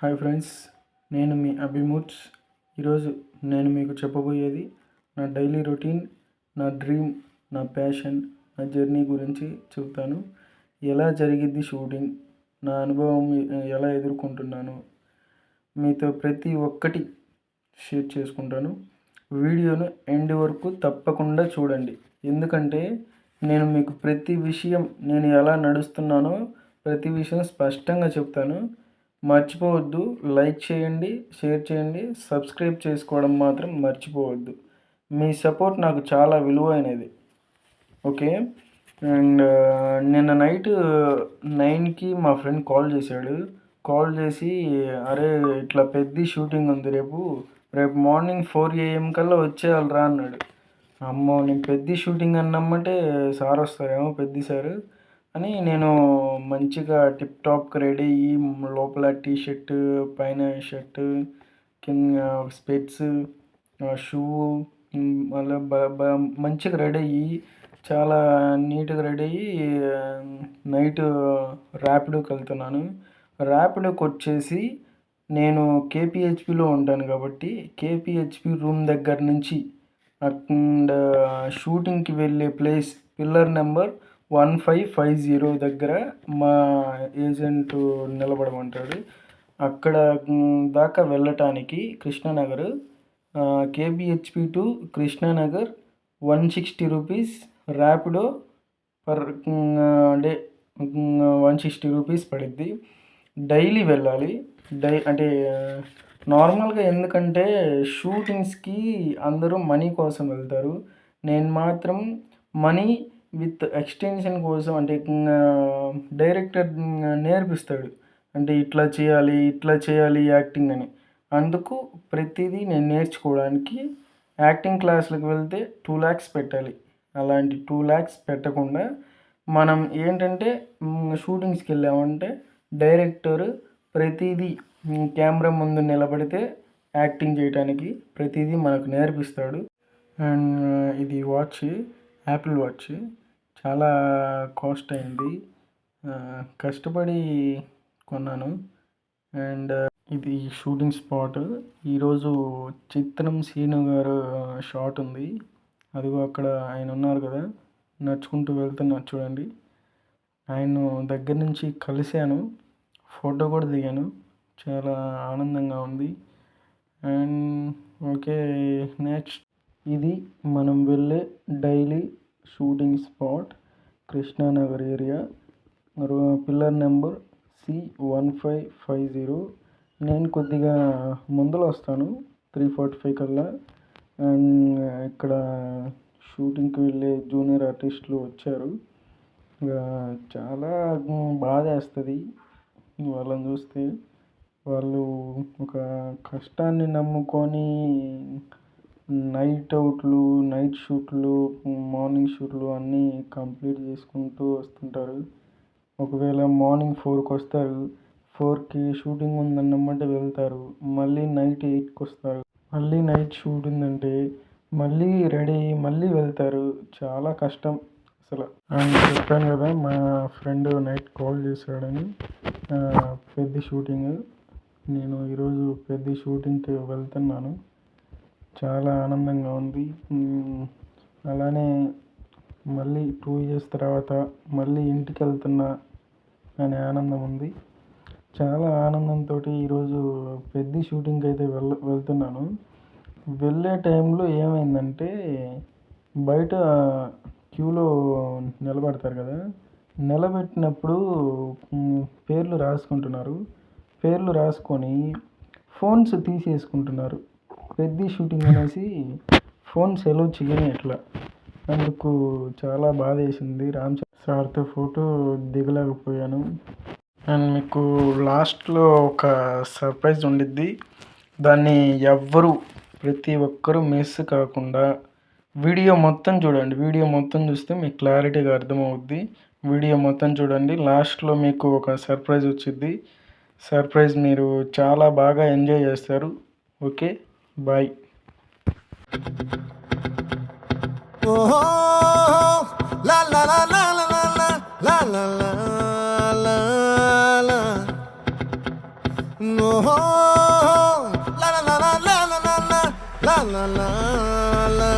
Hi friends, నేను మీ అభిమూట్స్. ఈరోజు నేను మీకు చెప్పబోయేది నా డైలీ రొటీన్, నా డ్రీమ్, నా ప్యాషన్, నా జర్నీ గురించి చెబుతాను. ఎలా జరిగిద్ది షూటింగ్, నా అనుభవం ఎలా ఎదుర్కొంటున్నాను, మీతో ప్రతి ఒక్కటి షేర్ చేసుకుంటాను. వీడియోను ఎండ్ వరకు తప్పకుండా చూడండి. ఎందుకంటే నేను మీకు ప్రతి విషయం, నేను ఎలా నడుస్తున్నానో ప్రతి విషయం స్పష్టంగా చెప్తాను. మర్చిపోవద్దు, లైక్ చేయండి, షేర్ చేయండి, సబ్స్క్రైబ్ చేసుకోవడం మాత్రం మర్చిపోవద్దు. మీ సపోర్ట్ నాకు చాలా విలువైనది. ఓకే. అండ్ నిన్న నైట్ 9కి మా ఫ్రెండ్ కాల్ చేశాడు. కాల్ చేసి, అరే ఇట్లా పెద్ద షూటింగ్ ఉంది రేపు మార్నింగ్ 4 AM కల్లా వచ్చేయాలిరా అన్నాడు. అమ్మో, నేను పెద్ద షూటింగ్ అన్నమ్మంటే సార్ వస్తారేమో, పెద్ద సారు అని నేను మంచిగా టిప్ టాప్కి రెడీ అయ్యి, లోపల టీ షర్ట్, పైన షర్టు, కింద స్పెట్స్, షూ, మళ్ళీ మంచిగా రెడీ అయ్యి, చాలా నీట్గా రెడీ అయ్యి నైట్ ర్యాపిడోకి వెళ్తున్నాను. ర్యాపిడోకి వచ్చేసి నేను కేపీహెచ్పిలో ఉంటాను కాబట్టి కేపీహెచ్పి రూమ్ దగ్గర నుంచి అండ్ షూటింగ్కి వెళ్ళే ప్లేస్ పిల్లర్ నెంబర్ 1550 దగ్గర మా ఏజెంట్ నిలబడమంటాడు. అక్కడ దాకా వెళ్ళటానికి Krishnanagar, KBHP to Krishnanagar 160 rupees, Rapido per day 160 rupees పడిద్ది. డైలీ వెళ్ళాలి. అంటే నార్మల్గా, ఎందుకంటే షూటింగ్స్కి అందరూ మనీ కోసం వెళ్తారు. నేను మాత్రం మనీ విత్ ఎక్స్టెన్షన్ కోసం, అంటే డైరెక్టర్ నేర్పిస్తాడు, అంటే ఇట్లా చేయాలి, ఇట్లా చేయాలి యాక్టింగ్ అని. అందుకు ప్రతిదీ నేను నేర్చుకోవడానికి యాక్టింగ్ క్లాసులకు వెళ్తే 2 lakhs పెట్టాలి. అలాంటి 2 lakhs పెట్టకుండా మనం ఏంటంటే షూటింగ్స్కి వెళ్ళామంటే డైరెక్టర్ ప్రతిదీ కెమెరా ముందు నిలబడితే యాక్టింగ్ చేయడానికి ప్రతిదీ మనకు నేర్పిస్తాడు. అండ్ ఇది వాచ్ యాపిల్ వాచ్ చాలా కాస్ట్ అయింది, కష్టపడి కొన్నాను. అండ్ ఇది షూటింగ్ స్పాట్. ఈరోజు చిత్రం సీను గారు షాట్ ఉంది. అదిగో అక్కడ ఆయన ఉన్నారు కదా, నడుచుకుంటూ వెళ్తున్నారు చూడండి. ఆయన దగ్గర నుంచి కలిశాను, ఫోటో కూడా దిగాను. చాలా ఆనందంగా ఉంది. అండ్ ఓకే, నెక్స్ట్ ఇది మనం వెళ్ళే daily shooting spot, Krishna Nagar area, pillar number C1550. నేను కొద్దిగా ముందర వస్తాను 3:45 కల్లా. అండ్ ఇక్కడ షూటింగ్కి వెళ్ళే జూనియర్ ఆర్టిస్టులు వచ్చారు. చాలా బాధ వేస్తుంది వాళ్ళని చూస్తే. వాళ్ళు ఒక కష్టాన్ని నమ్ముకొని నైట్ అవుట్లు, నైట్ షూట్లు, మార్నింగ్ షూట్లు అన్నీ కంప్లీట్ చేసుకుంటూ వస్తుంటారు. ఒకవేళ మార్నింగ్ 4కి వస్తారు, 4కి షూటింగ్ ఉందన్నమాట వెళ్తారు, మళ్ళీ నైట్ 8కి వస్తారు, మళ్ళీ నైట్ షూట్ ఉందంటే మళ్ళీ రెడీ అయ్యి మళ్ళీ వెళ్తారు. చాలా కష్టం అసలు. అండ్ చెప్పాను కదా, మా ఫ్రెండ్ నైట్ కాల్ చేశాడని. పెద్ద షూటింగ్, నేను ఈరోజు పెద్ద షూటింగ్కి వెళ్తున్నాను. చాలా ఆనందంగా ఉంది. అలానే మళ్ళీ 2 years తర్వాత మళ్ళీ ఇంటికి వెళ్తున్నా అనే ఆనందం ఉంది. చాలా ఆనందంతో ఈరోజు పెద్ద షూటింగ్కి అయితే వెళ్తున్నాను. వెళ్ళే టైంలో ఏమైందంటే, బయట క్యూలో నిలబడతారు కదా, నిలబెట్టినప్పుడు పేర్లు రాసుకుంటున్నారు. పేర్లు రాసుకొని ఫోన్స్ తీసేసుకుంటున్నారు. పెద్ద షూటింగ్ అనేసి ఫోన్స్ ఎలో చేయని ఎట్లా, అందుకు చాలా బాధ వేసింది. రామ్ సార్తో ఫోటో దిగలేకపోయాను. అండ్ మీకు లాస్ట్లో ఒక సర్ప్రైజ్ ఉండిద్ది, దాన్ని ప్రతి ఒక్కరూ మిస్ కాకుండా వీడియో మొత్తం చూడండి. వీడియో మొత్తం చూస్తే మీకు క్లారిటీగా అర్థమవుద్ది. వీడియో మొత్తం చూడండి, లాస్ట్లో మీకు ఒక సర్ప్రైజ్ వచ్చింది. సర్ప్రైజ్ మీరు చాలా బాగా ఎంజాయ్ చేస్తారు. Okay, bye. La la la la la la la la la la la. ఓహో, లా లా లా లా లా లా లా లా లా లా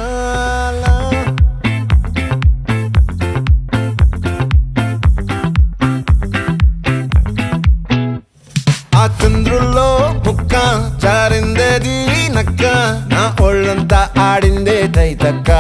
లా. ఆ చంద్రుల్లో ముక్క జారిందేది నక్క, నా ఒళ్ళంతా ఆడిందే తైతక్క.